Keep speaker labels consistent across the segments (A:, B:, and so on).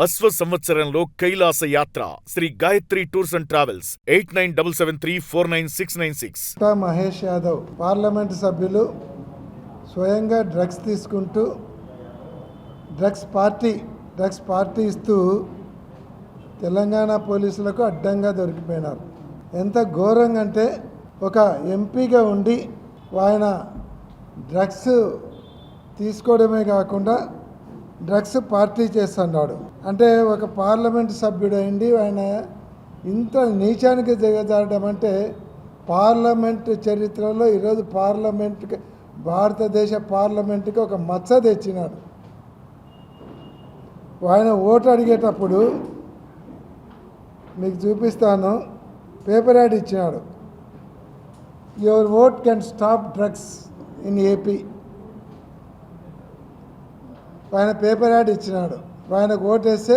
A: అశ్వ సంవత్సరంలో కైలాస యాత్ర Sri Gayatri tours and travels 8977349696.
B: Mahesh Yadav parliament సభ్యులు స్వయంగా డ్రగ్స్ తీసుకుంటూ డ్రగ్స్ పార్టీ ఇస్తూ తెలంగాణ పోలీసులకు అడ్డంగా దొరికిపోయినారు. ఎంత ఘోరంగా అంటే ఒక ఎంపీగా ఉండి ఆయన డ్రగ్స్ తీసుకోవడమే కాకుండా డ్రగ్స్ పార్టీ చేస్తున్నాడు. అంటే ఒక పార్లమెంట్ సభ్యుడైంది ఆయన ఇంత నీచానికి దిగజారడం అంటే పార్లమెంట్ చరిత్రలో ఈరోజు భారతదేశ పార్లమెంట్కి ఒక మచ్చ తెచ్చినాడు. ఆయన ఓటు అడిగేటప్పుడు మీకు చూపిస్తాను, పేపర్ యాడ్ ఇచ్చినాడు. Your vote can stop drugs in AP. ఆయన పేపర్ యాడ్ ఇచ్చినాడు. ఆయనకు ఓటేస్తే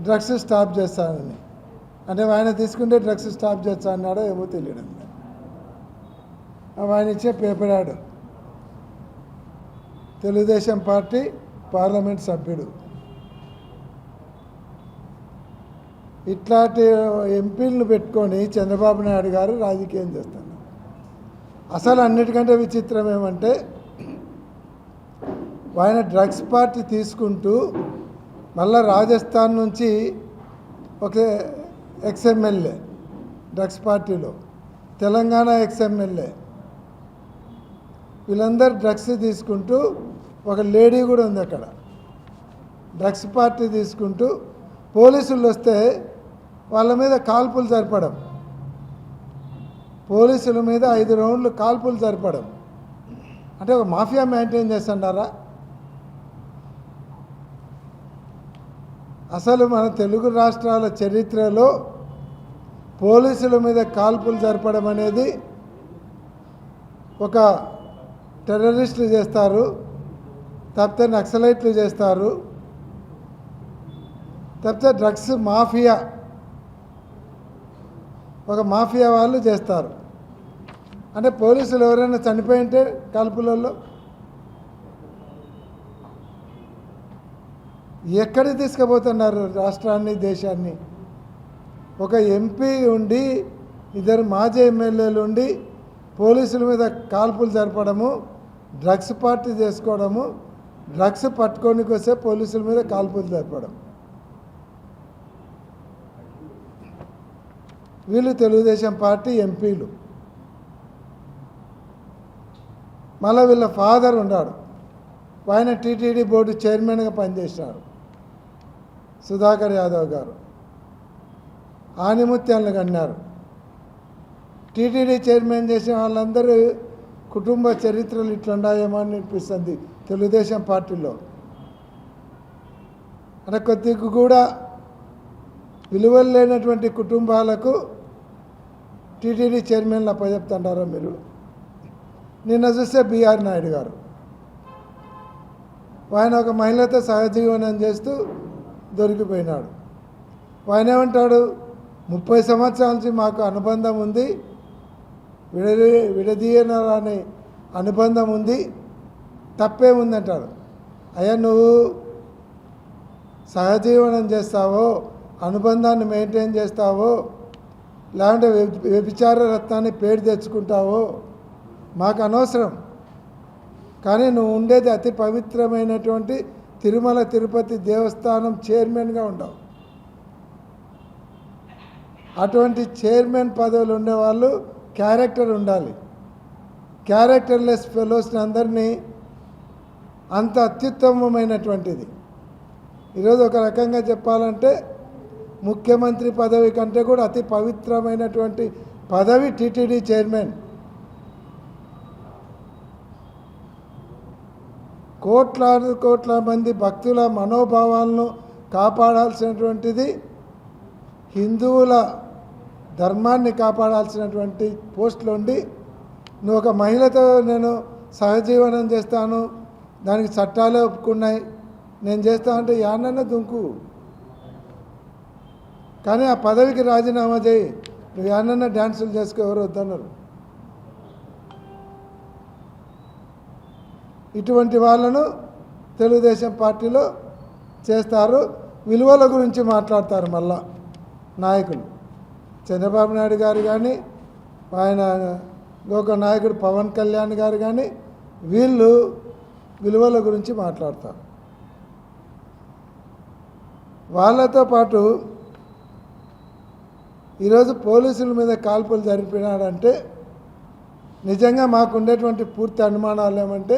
B: డ్రగ్స్ స్టాప్ చేస్తానని, అంటే ఆయన తీసుకుంటే డ్రగ్స్ స్టాప్ చేస్తా అన్నాడో ఏమో తెలియడం. ఆయన ఇచ్చే paper ad Telugu Desam party parliament సభ్యుడు. ఇట్లాంటి ఎంపీలను పెట్టుకొని చంద్రబాబు నాయుడు గారు రాజకీయం చేస్తున్నారు. అసలు అన్నిటికంటే విచిత్రం ఏమంటే ఆయన డ్రగ్స్ పార్టీ తీసుకుంటూ మళ్ళా రాజస్థాన్ నుంచి ఒక ఎక్స్ఎమ్మెల్యే డ్రగ్స్ పార్టీలో, తెలంగాణ ఎక్స్ఎమ్మెల్యే, వీళ్ళందరూ డ్రగ్స్ తీసుకుంటూ ఒక లేడీ కూడా ఉంది అక్కడ. డ్రగ్స్ పార్టీ తీసుకుంటూ పోలీసులు వస్తే వాళ్ళ మీద కాల్పులు జరపడం, పోలీసుల మీద 5 రౌండ్లు కాల్పులు జరపడం. అంటే ఒక మాఫియా మెయింటైన్ చేస్తున్నారా? అసలు మన తెలుగు రాష్ట్రాల చరిత్రలో పోలీసుల మీద కాల్పులు జరపడం అనేది ఒక టెర్రరిస్టులు చేస్తారు, తప్పితే నక్సలైట్లు చేస్తారు, తప్పితే డ్రగ్స్ మాఫియా, ఒక మాఫియా వాళ్ళు చేస్తారు. అంటే పోలీసులు ఎవరైనా చనిపోయి ఉంటే కాల్పులలో ఎక్కడికి తీసుకుపోతున్నారు రాష్ట్రాన్ని, దేశాన్ని? ఒక ఎంపీ ఉండి 2 మాజీ ఎమ్మెల్యేలు ఉండి పోలీసుల మీద కాల్పులు జరపడము, డ్రగ్స్ పార్టీ చేసుకోవడము, డ్రగ్స్ పట్టుకోనికి వస్తే పోలీసుల మీద కాల్పులు జరపడం. వీళ్ళు తెలుగుదేశం పార్టీ ఎంపీలు. మళ్ళీ వీళ్ళ ఫాదర్ ఉన్నాడు, ఆయన టీటీడీ బోర్డు చైర్మన్గా పనిచేసినారు, సుధాకర్ యాదవ్ గారు. ఆనిముత్యాలను కన్నారు. టీటీడీ చైర్మన్ చేసిన వాళ్ళందరూ కుటుంబ చరిత్రలు ఇట్లున్నాయేమో అని అనిపిస్తుంది తెలుగుదేశం పార్టీలో. అంటే కొద్దిగా కూడా విలువలు లేనటువంటి కుటుంబాలకు టీటీడీ చైర్మన్లు అప్పచెప్తుంటారా మీరు? నిన్న చూస్తే బిఆర్ నాయుడు గారు, ఆయన ఒక మహిళతో సహజీవనం చేస్తూ దొరికిపోయినాడు. ఆయన ఏమంటాడు, 30 సంవత్సరాల నుంచి మాకు అనుబంధం ఉంది, విడదీయనరాని అనుబంధం ఉంది, తప్పే ఉందంటాడు. అయ్యా, నువ్వు సహజీవనం చేస్తావో, అనుబంధాన్ని మెయింటైన్ చేస్తావో, లేదంటే వ్యభిచార రత్నాన్ని పేరు తెచ్చుకుంటావో మాకు అనవసరం. కానీ నువ్వు ఉండేది అతి పవిత్రమైనటువంటి తిరుమల తిరుపతి దేవస్థానం చైర్మన్గా ఉండవు. అటువంటి చైర్మన్ పదవులు ఉండేవాళ్ళు క్యారెక్టర్ ఉండాలి. క్యారెక్టర్లెస్ ఫెలోస్ని అందరినీ అంత అత్యుత్తమమైనటువంటిది. ఈరోజు ఒక రకంగా చెప్పాలంటే ముఖ్యమంత్రి పదవి కంటే కూడా అతి పవిత్రమైనటువంటి పదవి టీటీడీ చైర్మన్. కోట్ల మంది భక్తుల మనోభావాలను కాపాడాల్సినటువంటిది, హిందువుల ధర్మాన్ని కాపాడాల్సినటువంటి పోస్టులు ఉండి నువ్వు ఒక మహిళతో నేను సహజీవనం చేస్తాను, దానికి చట్టాలే ఒప్పుకున్నాయి, నేను చేస్తానంటే యానన్న దుంకు. కానీ ఆ పదవికి రాజీనామా చేయి, నువ్వు యానన్న డ్యాన్సులు చేసుకో, ఎవరు వద్దన్నారు. ఇటువంటి వాళ్ళను తెలుగుదేశం పార్టీలో చేస్తారు. విలువల గురించి మాట్లాడతారు మళ్ళా నాయకులు. చంద్రబాబు నాయుడు గారు కానీ, ఆయన లోక నాయకుడు పవన్ కళ్యాణ్ గారు కానీ వీళ్ళు విలువల గురించి మాట్లాడతారు. వాళ్ళతో పాటు ఈరోజు పోలీసుల మీద కాల్పులు జరిపినాడంటే నిజంగా మాకు ఉండేటువంటి పూర్తి అనుమానాలు ఏమంటే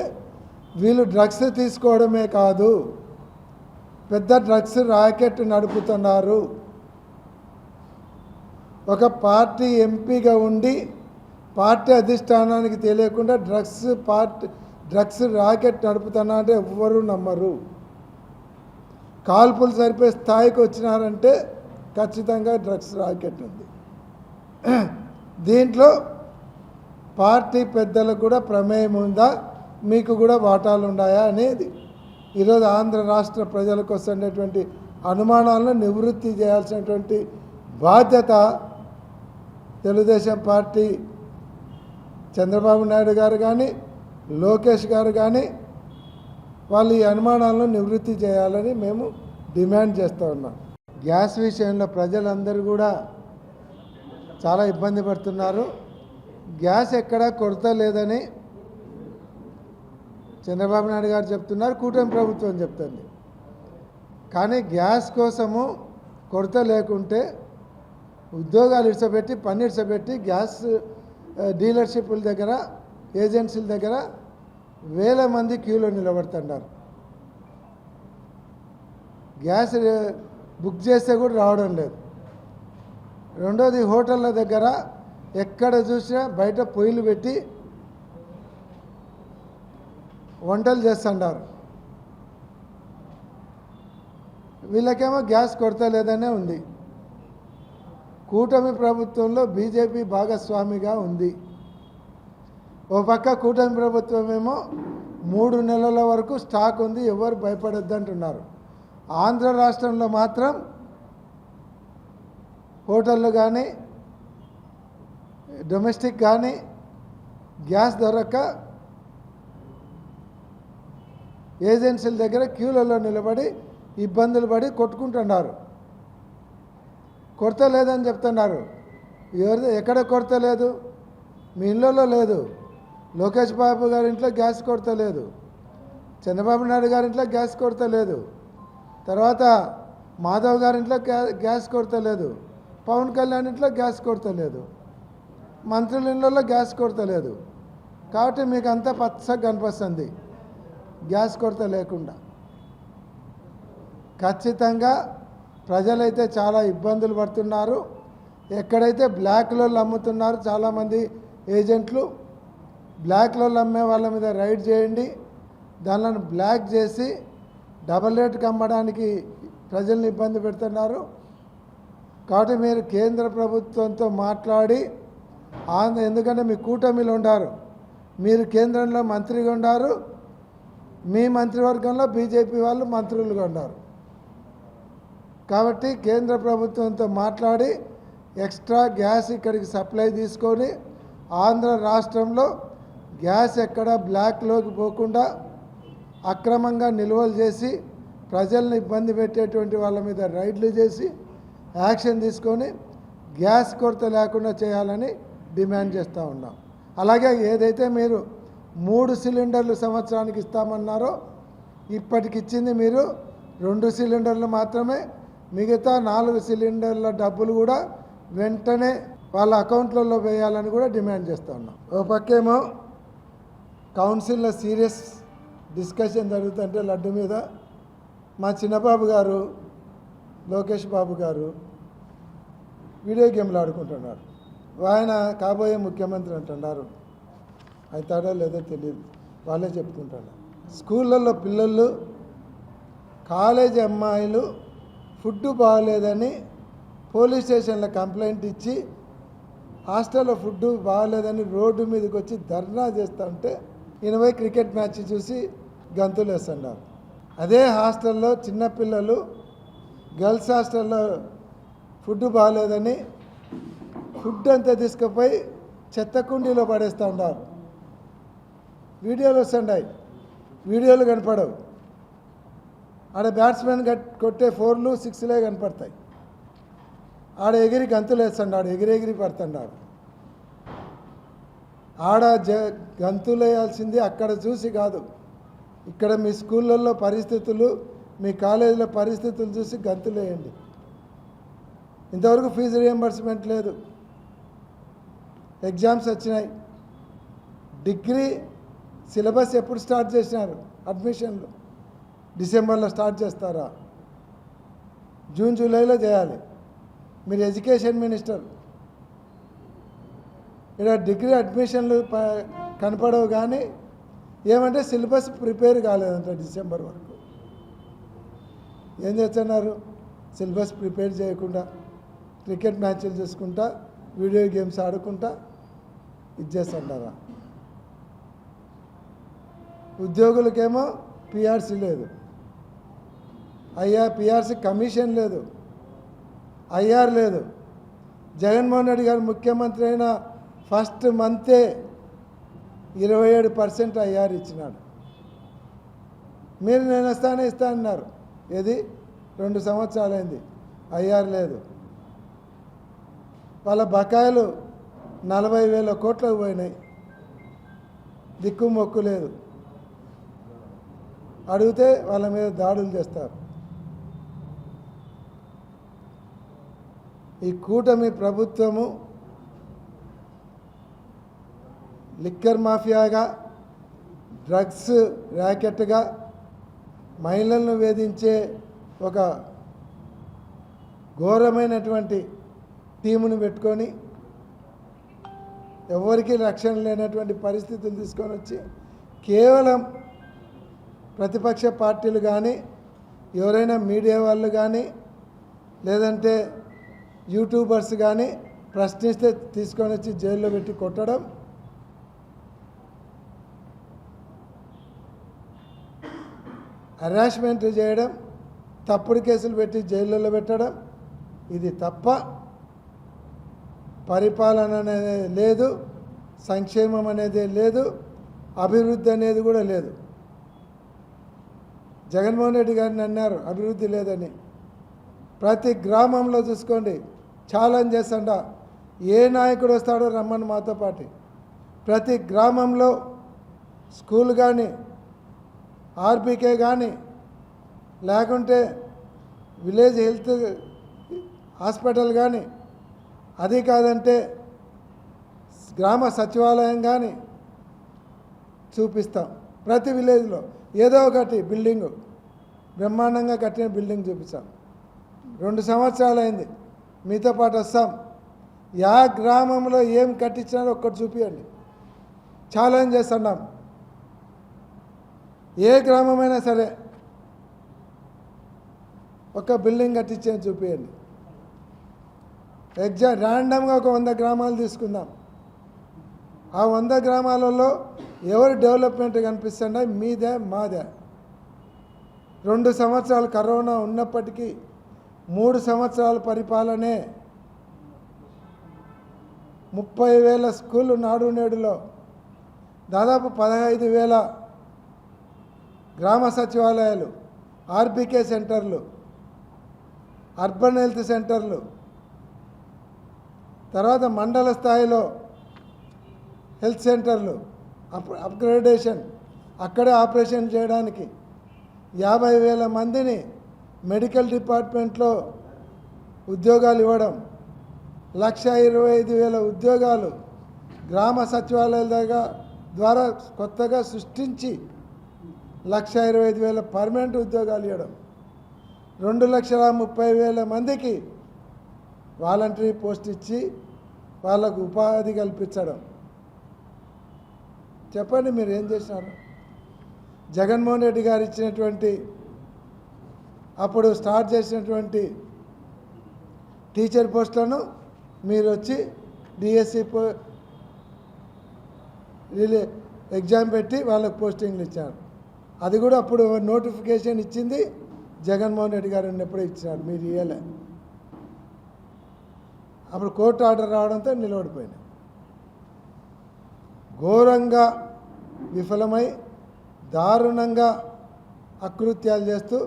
B: వీళ్ళు డ్రగ్స్ తీసుకోవడమే కాదు, పెద్ద డ్రగ్స్ రాకెట్ నడుపుతున్నారు. ఒక పార్టీ ఎంపీగా ఉండి పార్టీ అధిష్టానానికి తెలియకుండా డ్రగ్స్ రాకెట్ నడుపుతున్నా అంటే ఎవ్వరూ నమ్మరు. కాల్పులు సరిపే స్థాయికి వచ్చినారంటే ఖచ్చితంగా డ్రగ్స్ రాకెట్ ఉంది. దీంట్లో పార్టీ పెద్దలకు కూడా ప్రమేయం ఉందా, మీకు కూడా వాటాలు ఉన్నాయా అనేది ఈరోజు ఆంధ్ర రాష్ట్ర ప్రజలకు వస్తున్నటువంటి అనుమానాలను నివృత్తి చేయాల్సినటువంటి బాధ్యత తెలుగుదేశం పార్టీ చంద్రబాబు నాయుడు గారు కానీ, లోకేష్ గారు కానీ వాళ్ళు ఈ అనుమానాలను నివృత్తి చేయాలని మేము డిమాండ్ చేస్తూ ఉన్నాం. గ్యాస్ విషయంలో ప్రజలందరూ కూడా చాలా ఇబ్బంది పడుతున్నారు. గ్యాస్ ఎక్కడా కొరత లేదని చంద్రబాబు నాయుడు గారు చెప్తున్నారు, కూటమి ప్రభుత్వం చెప్తుంది. కానీ గ్యాస్ కోసము కొరత లేకుంటే ఉద్యోగాలు ఇడిసబెట్టి పని ఇడిసబెట్టి గ్యాస్ డీలర్షిప్ల దగ్గర ఏజెన్సీల దగ్గర వేల మంది క్యూలో నిలబడుతున్నారు. గ్యాస్ బుక్ చేస్తే కూడా రావడం లేదు. రెండోది హోటళ్ళ దగ్గర ఎక్కడ చూసినా బయట పొయ్యిలు పెట్టి వంటలు చేస్తున్నారు. వీళ్ళకేమో గ్యాస్ కొరత లేదనే ఉంది. కూటమి ప్రభుత్వంలో బీజేపీ భాగస్వామిగా ఉంది. ఓ పక్క కూటమి ప్రభుత్వం ఏమో 3 నెలల వరకు స్టాక్ ఉంది, ఎవరు భయపడొద్దు అంటున్నారు. ఆంధ్ర రాష్ట్రంలో మాత్రం హోటళ్ళు కానీ డొమెస్టిక్ కానీ గ్యాస్ దొరక్క ఏజెన్సీల దగ్గర క్యూలలో నిలబడి ఇబ్బందులు పడి కొట్టుకుంటున్నారు. కొరత లేదని చెప్తున్నారు. ఎక్కడ కొరత లేదు? మీ ఇళ్ళలో లేదు. లోకేష్ బాబు గారి ఇంట్లో గ్యాస్ కొరత లేదు, చంద్రబాబు నాయుడు గారి ఇంట్లో గ్యాస్ కొరత లేదు, తర్వాత మాధవ్ గారి ఇంట్లో గ్యాస్ కొరత లేదు, పవన్ కళ్యాణ్ ఇంట్లో గ్యాస్ కొరత లేదు, మంత్రుల ఇళ్ళలో గ్యాస్ కొరత లేదు. కాబట్టి మీకు అంతా పచ్చగా కనిపిస్తుంది గ్యాస్ కొరత లేకుండా. ఖచ్చితంగా ప్రజలైతే చాలా ఇబ్బందులు పడుతున్నారు. ఎక్కడైతే బ్లాక్లో అమ్ముతున్నారు చాలామంది ఏజెంట్లు, బ్లాక్లో అమ్మే వాళ్ళ మీద రైడ్ చేయండి, దానిలను బ్లాక్ చేసి డబల్ రేట్కి అమ్మడానికి ప్రజల్ని ఇబ్బంది పెడుతున్నారు. కాబట్టి మీరు కేంద్ర ప్రభుత్వంతో మాట్లాడి ఎందుకంటే మీ కూటమిలో ఉండారు, మీరు కేంద్రంలో మంత్రిగా ఉండారు, మీ మంత్రివర్గంలో బీజేపీ వాళ్ళు మంత్రులుగా ఉన్నారు. కాబట్టి కేంద్ర ప్రభుత్వంతో మాట్లాడి ఎక్స్ట్రా గ్యాస్ ఇక్కడికి సప్లై తీసుకొని ఆంధ్ర రాష్ట్రంలో గ్యాస్ ఎక్కడ బ్లాక్లోకి పోకుండా అక్రమంగా నిల్వలు చేసి ప్రజల్ని ఇబ్బంది పెట్టేటువంటి వాళ్ళ మీద రైడ్లు చేసి యాక్షన్ తీసుకొని గ్యాస్ కొరత లేకుండా చేయాలని డిమాండ్ చేస్తూ ఉన్నాం. అలాగే ఏదైతే మీరు 3 సిలిండర్లు సంవత్సరానికి ఇస్తామన్నారో ఇప్పటికి ఇచ్చింది మీరు 2 సిలిండర్లు మాత్రమే. మిగతా 4 సిలిండర్ల డబ్బులు కూడా వెంటనే వాళ్ళ అకౌంట్లలో వేయాలని కూడా డిమాండ్ చేస్తూ ఉన్నాం. ఓ పక్కేమో కౌన్సిల్లో సీరియస్ డిస్కషన్ జరుగుతుంటే లడ్డు మీద మా చిన్నబాబు గారు లోకేష్ బాబు గారు వీడియో గేమ్లు ఆడుకుంటున్నారు. ఆయన కాబోయే ముఖ్యమంత్రి అంటున్నారు. అవుతాడో లేదో తెలియదు, వాళ్ళే చెప్పుకుంటున్నారు. స్కూళ్ళల్లో పిల్లలు కాలేజీ అమ్మాయిలు ఫుడ్ బాగలేదని పోలీస్ స్టేషన్లో కంప్లైంట్ ఇచ్చి హాస్టల్లో ఫుడ్ బాగలేదని రోడ్డు మీదకి వచ్చి ధర్నా చేస్తూ ఉంటే 80 క్రికెట్ మ్యాచ్ చూసి గంతులు వేస్తున్నారు. అదే హాస్టల్లో చిన్నపిల్లలు గర్ల్స్ హాస్టల్లో ఫుడ్ బాగలేదని ఫుడ్ అంతా తీసుకుపోయి చెత్త కుండీలో పడేస్తూ ఉన్నారు. వీడియోలు వస్తున్నాయి, వీడియోలు కనపడవు. ఆడ బ్యాట్స్మెన్ కొట్టే 4లు 6లే కనపడతాయి. ఆడ ఎగిరి గంతులు వేస్తాడు, ఎగిరి పడుతున్నాడు. ఆడ గంతులు వేయాల్సింది అక్కడ చూసి కాదు, ఇక్కడ మీ స్కూళ్ళల్లో పరిస్థితులు, మీ కాలేజీలో పరిస్థితులు చూసి గంతులు వేయండి. ఇంతవరకు ఫీజు రియంబర్స్మెంట్ లేదు. ఎగ్జామ్స్ వచ్చినాయి. డిగ్రీ సిలబస్ ఎప్పుడు స్టార్ట్ చేసినారు? అడ్మిషన్లు డిసెంబర్లో స్టార్ట్ చేస్తారా? జూన్ జూలైలో చేయాలి. మీరు ఎడ్యుకేషన్ మినిస్టర్. ఇక్కడ డిగ్రీ అడ్మిషన్లు కనపడవు, కానీ ఏమంటే సిలబస్ ప్రిపేర్ కాలేదంట డిసెంబర్ వరకు. ఏం చేస్తున్నారు? సిలబస్ ప్రిపేర్ చేయకుండా క్రికెట్ మ్యాచ్లు చూసుకుంటా, వీడియో గేమ్స్ ఆడుకుంటా ఇచ్చేస్తుంటారా? ఉద్యోగులకేమో పిఆర్సీ లేదు, పిఆర్సీ కమిషన్ లేదు, ఐఆర్ లేదు. జగన్మోహన్ రెడ్డి గారు ముఖ్యమంత్రి అయిన ఫస్ట్ మంతే 27% ఐఆర్ ఇచ్చినాడు. మీరు నేను ఇస్తా అన్నారు. ఏది 2 సంవత్సరాలైంది, ఐఆర్ లేదు. వాళ్ళ బకాయిలు 40,000 కోట్లకు పోయినాయి. దిక్కు మొక్కు లేదు. అడిగితే వాళ్ళ మీద దాడులు చేస్తారు. ఈ కూటమి ప్రభుత్వము లిక్కర్ మాఫియాగా, డ్రగ్స్ ర్యాకెట్గా, మహిళలను వేధించే ఒక ఘోరమైనటువంటి టీమును పెట్టుకొని ఎవరికీ రక్షణ లేనటువంటి పరిస్థితులు తీసుకొని వచ్చి కేవలం ప్రతిపక్ష పార్టీలు కానీ, ఎవరైనా మీడియా వాళ్ళు కానీ, లేదంటే యూట్యూబర్స్ కానీ ప్రశ్నిస్తే తీసుకొని వచ్చి జైల్లో పెట్టి కొట్టడం, హరాస్మెంట్ చేయడం, తప్పుడు కేసులు పెట్టి జైళ్ళలో పెట్టడం, ఇది తప్ప పరిపాలన అనేది లేదు, సంక్షేమం అనేది లేదు, అభివృద్ధి అనేది కూడా లేదు. జగన్మోహన్ రెడ్డి గారిని అన్నారు అభివృద్ధి లేదని. ప్రతి గ్రామంలో చూసుకోండి, ఛాలెంజ్ చేస్తుండ, ఏ నాయకుడు వస్తాడో రమ్మని మాతో పాటు. ప్రతి గ్రామంలో స్కూల్ కానీ, ఆర్బీకే కానీ, లేకుంటే విలేజ్ హెల్త్ హాస్పిటల్ కానీ, అది కాదంటే గ్రామ సచివాలయం కానీ చూపిస్తాం. ప్రతి విలేజ్లో ఏదో ఒకటి బిల్డింగు, బ్రహ్మాండంగా కట్టిన బిల్డింగ్ చూపిస్తాం. 2 సంవత్సరాలైంది, మీతో పాటు వస్తాం. యా గ్రామంలో ఏం కట్టించినారో ఒక్కటి చూపించండి. ఛాలెంజ్ చేస్తున్నాం. ఏ గ్రామమైనా సరే ఒక బిల్డింగ్ కట్టించే చూపించండి. ర్యాండమ్గా ఒక 100 గ్రామాలు తీసుకుందాం. ఆ 100 గ్రామాలలో ఎవరు డెవలప్మెంట్ కనిపిస్తుండే? మీదే మాదే. 2 సంవత్సరాలు కరోనా ఉన్నప్పటికీ 3 సంవత్సరాల పరిపాలనే 30,000 స్కూళ్ళు నాడు నేడులో, దాదాపు 15,000 గ్రామ సచివాలయాలు, ఆర్బీకే సెంటర్లు, అర్బన్ హెల్త్ సెంటర్లు, తర్వాత మండల స్థాయిలో హెల్త్ సెంటర్లు, అప్గ్రేడేషన్, అక్కడే ఆపరేషన్ చేయడానికి 50,000 మందిని మెడికల్ డిపార్ట్మెంట్లో ఉద్యోగాలు ఇవ్వడం, 1,25,000 ఉద్యోగాలు గ్రామ సచివాలయాల ద్వారా కొత్తగా సృష్టించి 1,25,000 పర్మనెంట్ ఉద్యోగాలు ఇవ్వడం, 2,30,000 మందికి వాలంటరీ పోస్ట్ ఇచ్చి వాళ్ళకు ఉపాధి కల్పించడం. చెప్పండి మీరు ఏం చేసినారు? జగన్మోహన్ రెడ్డి గారు ఇచ్చినటువంటి, అప్పుడు స్టార్ట్ చేసినటువంటి టీచర్ పోస్టులను మీరు వచ్చి డిఎస్సి ఎగ్జామ్ పెట్టి వాళ్ళకు పోస్టింగ్లు ఇచ్చారు. అది కూడా అప్పుడు నోటిఫికేషన్ ఇచ్చింది జగన్మోహన్ రెడ్డి గారు ఉన్నప్పుడే ఇచ్చినారు, మీరు ఇవ్వలే. అప్పుడు కోర్టు ఆర్డర్ రావడంతో నిలబడిపోయినాయి. ఘోరంగా విఫలమై దారుణంగా అకృత్యాలు చేస్తూ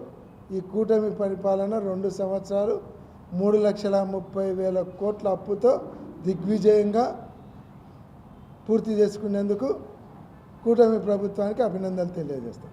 B: ఈ కూటమి పరిపాలన 2 సంవత్సరాలు 3,30,000 కోట్ల అప్పుతో దిగ్విజయంగా పూర్తి చేసుకునేందుకు కూటమి ప్రభుత్వానికి అభినందనలు తెలియజేస్తాం.